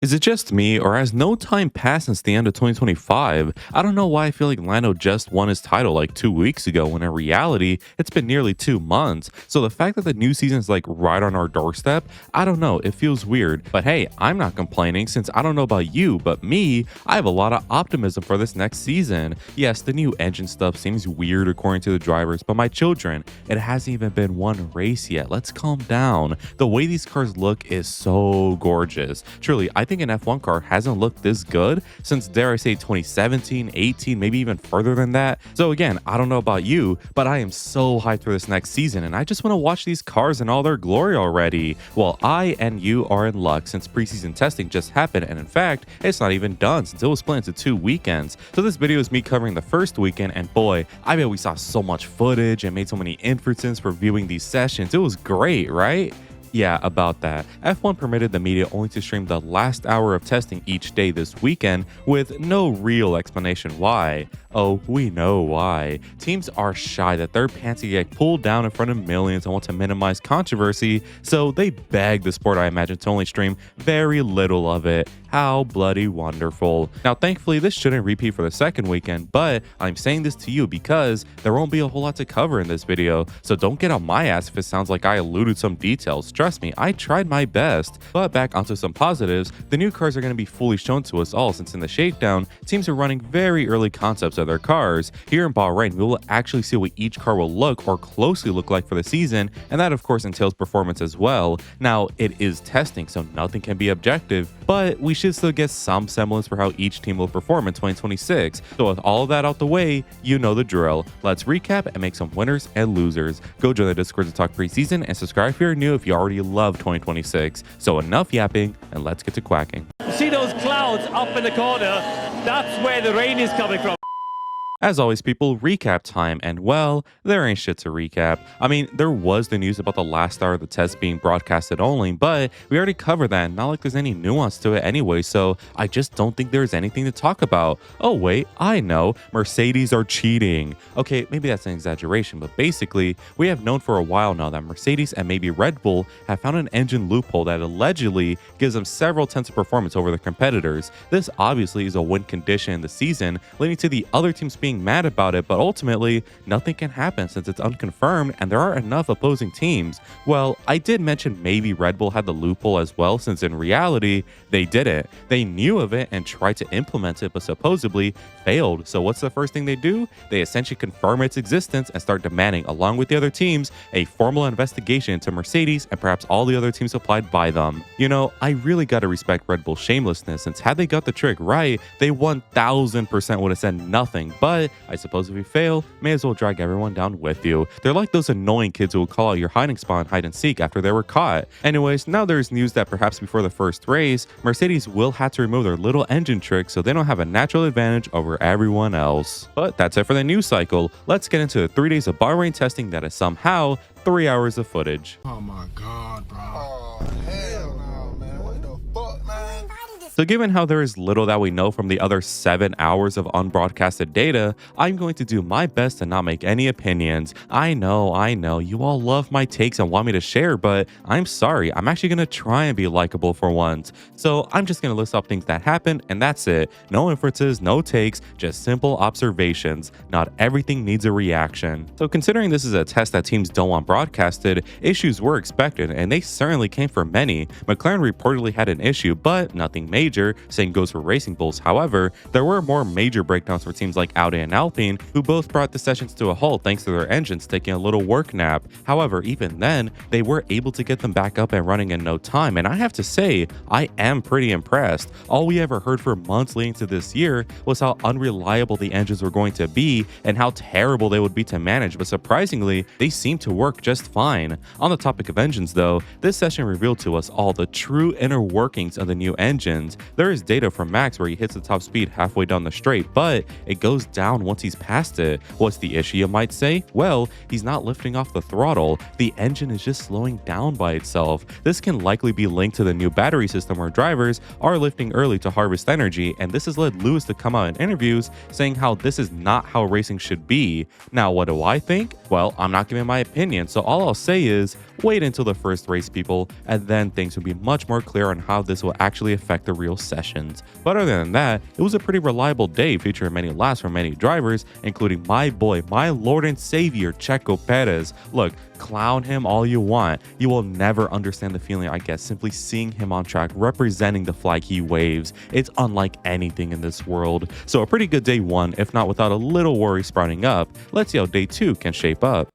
Is it just me, or has no time passed since the end of 2025? I don't know why I feel like Lando just won his title like 2 weeks ago, when in reality, it's been nearly 2 months. So the fact that the new season is like right on our doorstep, I don't know, it feels weird. But hey, I'm not complaining since I don't know about you, but me, I have a lot of optimism for this next season. Yes, the new engine stuff seems weird according to the drivers, but my children, it hasn't even been one race yet. Let's calm down. The way these cars look is so gorgeous. Truly, I think an F1 car hasn't looked this good since, dare I say, 2017, 18, maybe even further than that. So again, I don't know about you, but I am so hyped for this next season, and I just want to watch these cars in all their glory already. Well, I and you are in luck since preseason testing just happened, and in fact, it's not even done since it was split into 2 weekends. So this video is me covering the first weekend, and boy, I bet we saw so much footage and made so many inferences for viewing these sessions. It was great, right? Yeah, about that. F1 permitted the media only to stream the last hour of testing each day this weekend, with no real explanation why. Oh, we know why. Teams are shy that their pants get pulled down in front of millions and want to minimize controversy, so they beg the sport, I imagine, to only stream very little of it. How bloody wonderful. Now, thankfully, this shouldn't repeat for the second weekend, but I'm saying this to you because there won't be a whole lot to cover in this video, so don't get on my ass if it sounds like I eluded some details. Trust me, I tried my best. But back onto some positives, the new cars are going to be fully shown to us all, since in the shakedown, teams are running very early concepts of their cars. Here in Bahrain, we will actually see what each car will look or closely look like for the season, and that of course entails performance as well. Now, it is testing, so nothing can be objective, but we should still get some semblance for how each team will perform in 2026. So with all of that out the way, you know the drill. Let's recap and make some winners and losers. Go join the Discord to talk preseason, and subscribe if you're new if you already love 2026. So enough yapping, and let's get to quacking. See those clouds up in the corner? That's where the rain is coming from. As always, people, recap time, and well, there ain't shit to recap. I mean, there was the news about the last hour of the test being broadcasted only, but we already covered that, not like there's any nuance to it anyway, so I just don't think there's anything to talk about. Oh wait, I know, Mercedes are cheating. Okay, maybe that's an exaggeration, but basically, we have known for a while now that Mercedes and maybe Red Bull have found an engine loophole that allegedly gives them several tenths of performance over their competitors. This obviously is a win condition in the season, leading to the other teams being mad about it, but ultimately nothing can happen since it's unconfirmed and there are enough opposing teams. Well, I did mention maybe Red Bull had the loophole as well, since in reality they didn't. They knew of it and tried to implement it, but supposedly failed. So what's the first thing they do? They essentially confirm its existence and start demanding, along with the other teams, a formal investigation into Mercedes and perhaps all the other teams supplied by them. You know, I really gotta respect Red Bull's shamelessness, since had they got the trick right, they 1000% would have said nothing. But I suppose if you fail, may as well drag everyone down with you. They're like those annoying kids who will call out your hiding spot in hide and seek after they were caught. Anyways, now there's news that perhaps before the first race, Mercedes will have to remove their little engine trick so they don't have a natural advantage over everyone else. But that's it for the news cycle. Let's get into the 3 days of Bahrain testing that is somehow 3 hours of footage. Oh my god, bro. Oh, hell no, man. What the fuck, man? So given how there is little that we know from the other 7 hours of unbroadcasted data, I'm going to do my best to not make any opinions. I know, you all love my takes and want me to share, but I'm sorry, I'm actually going to try and be likable for once. So I'm just going to list up things that happened, and that's it. No inferences, no takes, just simple observations. Not everything needs a reaction. So considering this is a test that teams don't want broadcasted, issues were expected, and they certainly came for many. McLaren reportedly had an issue, but nothing major. Same goes for Racing Bulls. However, there were more major breakdowns for teams like Audi and Alpine, who both brought the sessions to a halt thanks to their engines taking a little work nap. However, even then, they were able to get them back up and running in no time, and I have to say, I am pretty impressed. All we ever heard for months leading to this year was how unreliable the engines were going to be and how terrible they would be to manage, but surprisingly, they seem to work just fine. On the topic of engines though, this session revealed to us all the true inner workings of the new engines. There is data from Max where he hits the top speed halfway down the straight, but it goes down once he's past it. What's the issue, you might say? Well, he's not lifting off the throttle. The engine is just slowing down by itself. This can likely be linked to the new battery system where drivers are lifting early to harvest energy, and this has led Lewis to come out in interviews saying how this is not how racing should be. Now, what do I think? Well, I'm not giving my opinion, so all I'll say is wait until the first race, people, and then things will be much more clear on how this will actually affect the real sessions. But other than that, it was a pretty reliable day featuring many laps from many drivers, including my boy, my lord and savior, Checo Perez. Look, clown him all you want. You will never understand the feeling I get simply seeing him on track representing the flag he waves. It's unlike anything in this world. So a pretty good day one, if not without a little worry sprouting up. Let's see how day two can shape up.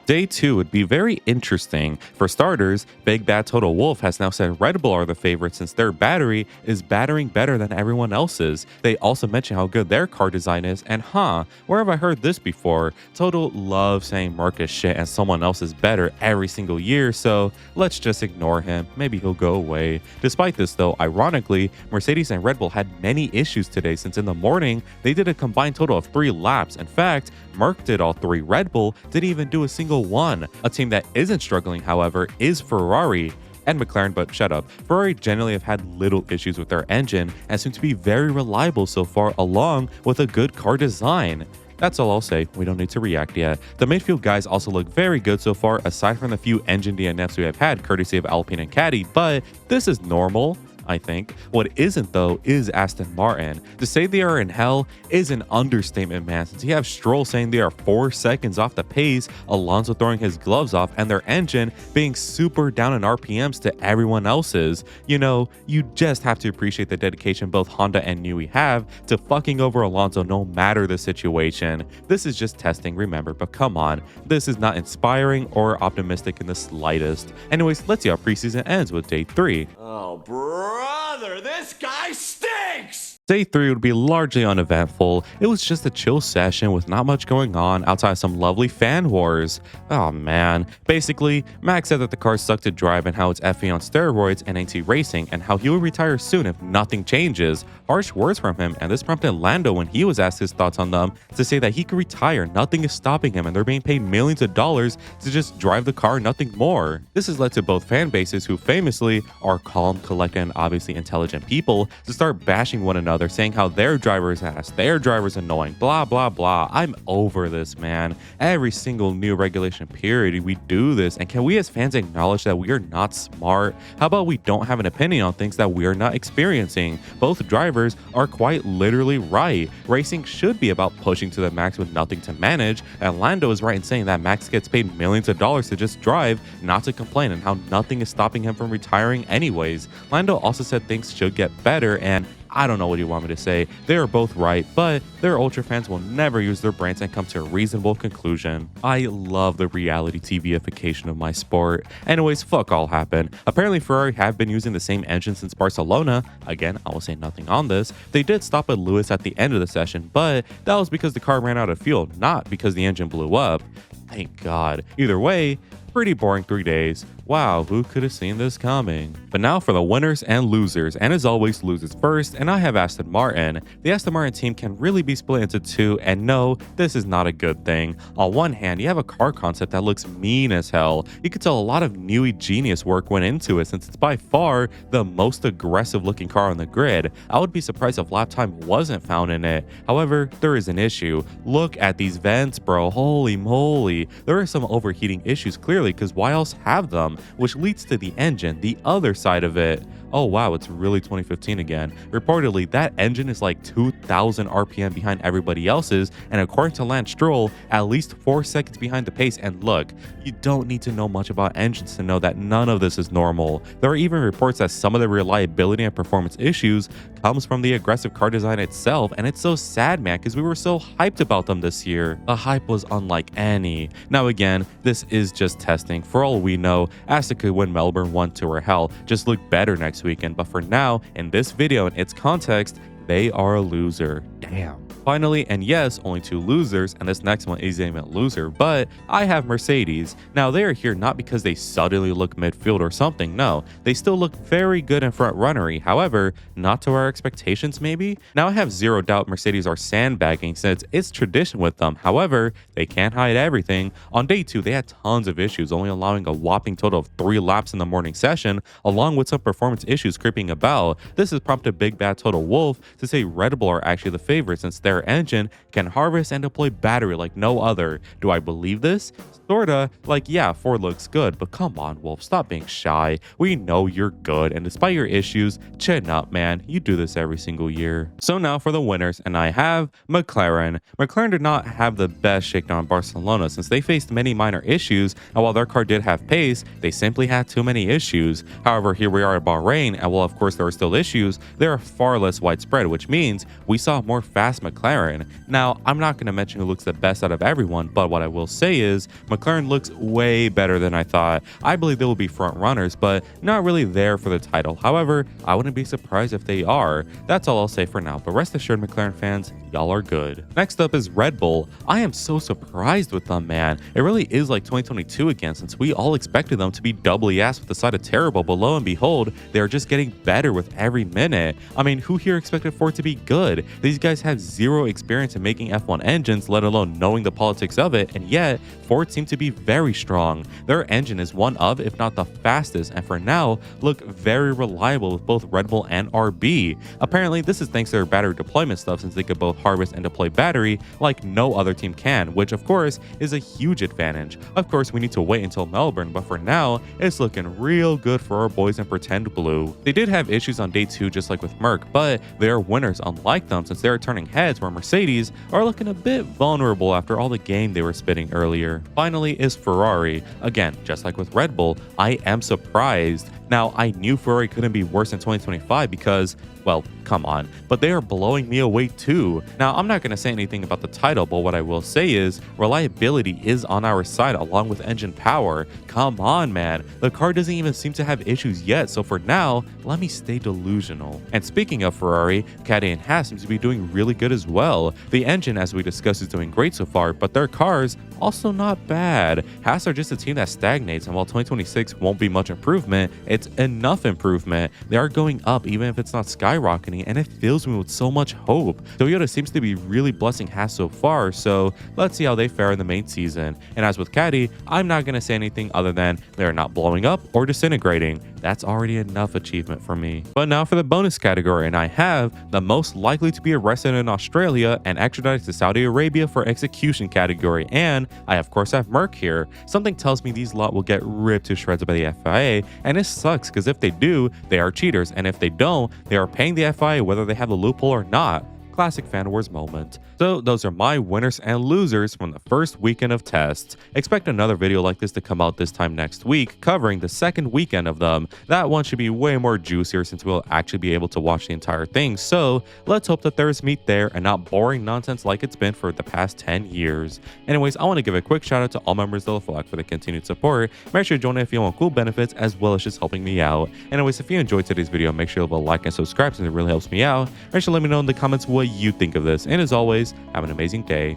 Day 2 would be very interesting. For starters, Big Bad Total Wolf has now said Red Bull are the favorite since their battery is battering better than everyone else's. They also mention how good their car design is, and where have I heard this before? Total loves saying Mark is shit and someone else is better every single year, so let's just ignore him. Maybe he'll go away. Despite this though, ironically, Mercedes and Red Bull had many issues today since in the morning, they did a combined total of 3 laps. In fact, Merc did all 3. Red Bull didn't even do a single one. A team that isn't struggling, however, is Ferrari and McLaren, but shut up. Ferrari generally have had little issues with their engine and seem to be very reliable so far, along with a good car design. That's all I'll say. We don't need to react yet. The midfield guys also look very good so far, aside from the few engine DNFs we have had courtesy of Alpine and Caddy, but this is normal, I think. What isn't though is Aston Martin. To say they are in hell is an understatement, man, since you have Stroll saying they are 4 seconds off the pace, Alonso throwing his gloves off, and their engine being super down in RPMs to everyone else's. You know, you just have to appreciate the dedication both Honda and Newey have to fucking over Alonso no matter the situation. This is just testing, remember, but come on, this is not inspiring or optimistic in the slightest. Anyways, let's see how preseason ends with day 3. Oh, brother, this guy stinks! Day 3 would be largely uneventful. It was just a chill session with not much going on outside of some lovely fan wars. Oh man. Basically, Max said that the car sucked to drive and how it's effing on steroids and anti-racing, and how he will retire soon if nothing changes. Harsh words from him, and this prompted Lando, when he was asked his thoughts on them, to say that he could retire, nothing is stopping him, and they're being paid millions of dollars to just drive the car, nothing more. This has led to both fan bases, who famously are calm, collected, and obviously intelligent people, to start bashing one another, saying how their driver is ass, their driver's annoying, blah blah blah. I'm over this, man. Every single new regulation period we do this, and can we as fans acknowledge that we are not smart? How about we don't have an opinion on things that we are not experiencing? Both drivers are quite literally right. Racing should be about pushing to the max with nothing to manage, and Lando is right in saying that Max gets paid millions of dollars to just drive, not to complain, and how nothing is stopping him from retiring anyways. Lando also said things should get better, and I don't know what you want me to say. They are both right, but their Ultra fans will never use their brains and come to a reasonable conclusion. I love the reality TVification of my sport. Anyways, fuck all happened. Apparently Ferrari have been using the same engine since Barcelona. Again, I will say nothing on this. They did stop at Lewis at the end of the session, but that was because the car ran out of fuel, not because the engine blew up. Thank God. Either way, pretty boring 3 days. Wow, who could have seen this coming? But now for the winners and losers, and as always, losers first, and I have Aston Martin. The Aston Martin team can really be split into two, and no, this is not a good thing. On one hand, you have a car concept that looks mean as hell. You could tell a lot of Newey genius work went into it, since it's by far the most aggressive looking car on the grid. I would be surprised if lap time wasn't found in it. However, there is an issue. Look at these vents, bro. Holy moly. There are some overheating issues clearly, because why else have them? Which leads to the engine, the other side of it. Oh wow, it's really 2015 again. Reportedly, that engine is like 2,000 RPM behind everybody else's, and according to Lance Stroll, at least 4 seconds behind the pace. And look, you don't need to know much about engines to know that none of this is normal. There are even reports that some of the reliability and performance issues comes from the aggressive car design itself, and it's so sad, man, because we were so hyped about them this year. The hype was unlike any. Now again, this is just testing. For all we know, Aston could win Melbourne 1-2 or hell, just look better next weekend. But for now, in this video and its context, they are a loser. Damn. Finally, and yes, only 2 losers, and this next one isn't even a loser, but I have Mercedes. Now, they are here not because they suddenly look midfield or something, no. They still look very good and front-runnery, however, not to our expectations maybe? Now, I have zero doubt Mercedes are sandbagging since it's tradition with them, however, they can't hide everything. On day 2, they had tons of issues, only allowing a whopping total of 3 laps in the morning session, along with some performance issues creeping about. This has prompted Big Bad Total Wolf to say Red Bull are actually the favorite since their their engine can harvest and deploy battery like no other. Do I believe this? Sorta. Like, yeah, Ford looks good, but come on, Wolf, stop being shy. We know you're good, and despite your issues, chin up, man. You do this every single year. So now for the winners, and I have McLaren. McLaren did not have the best shakedown in Barcelona since they faced many minor issues, and while their car did have pace, they simply had too many issues. However, here we are at Bahrain, and while of course there are still issues, they are far less widespread, which means we saw more fast McLaren. Now, I'm not going to mention who looks the best out of everyone, but what I will say is McLaren looks way better than I thought. I believe they will be front runners, but not really there for the title. However, I wouldn't be surprised if they are. That's all I'll say for now, but rest assured, McLaren fans, y'all are good. Next up is Red Bull. I am so surprised with them, man. It really is like 2022 again, since we all expected them to be doubly ass with the side of terrible, but lo and behold, they are just getting better with every minute. I mean, who here expected Ford to be good? These guys have zero experience in making F1 engines, let alone knowing the politics of it, and yet Ford seemed to be very strong. Their engine is one of, if not the fastest, and for now, look very reliable with both Red Bull and RB. Apparently, this is thanks to their battery deployment stuff, since they could both harvest and deploy battery like no other team can, which of course is a huge advantage. Of course, we need to wait until Melbourne, but for now, it's looking real good for our boys in Pretend Blue. They did have issues on day 2 just like with Merc, but they are winners unlike them since they are turning heads, where Mercedes are looking a bit vulnerable after all the game they were spitting earlier. Finally is Ferrari. Again, just like with Red Bull, I am surprised. Now, I knew Ferrari couldn't be worse in 2025 because, well, come on, but they are blowing me away too. Now, I'm not going to say anything about the title, but what I will say is reliability is on our side along with engine power. Come on, man. The car doesn't even seem to have issues yet, so for now, let me stay delusional. And speaking of Ferrari, Caddy and Haas seem to be doing really good as well. The engine, as we discussed, is doing great so far, but their cars also not bad. Haas are just a team that stagnates, and while 2026 won't be much improvement, it's enough improvement. They are going up even if it's not skyrocketing, and it fills me with so much hope. Toyota seems to be really blessing Haas so far, so let's see how they fare in the main season. And as with Caddy, I'm not going to say anything other than they're not blowing up or disintegrating. That's already enough achievement for me. But now for the bonus category, and I have the most likely to be arrested in Australia and extradited to Saudi Arabia for execution category, and I of course have Merc here. Something tells me these lot will get ripped to shreds by the FIA, and it sucks because if they do, they are cheaters, and if they don't, they are paying the FIA whether they have a loophole or not. Classic Fan Wars moment. So those are my winners and losers from the first weekend of tests. Expect another video like this to come out this time next week, covering the second weekend of them. That one should be way more juicier since we'll actually be able to watch the entire thing, so let's hope that there is meat there and not boring nonsense like it's been for the past 10 years. Anyways, I want to give a quick shout out to all members of the flock for the continued support. Make sure to join if you want cool benefits as well as just helping me out. Anyways, if you enjoyed today's video, make sure to leave a like and subscribe since it really helps me out. Make sure to let me know in the comments what you think of this, and as always, have an amazing day.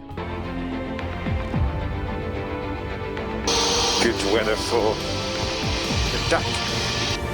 Good weather for the duck.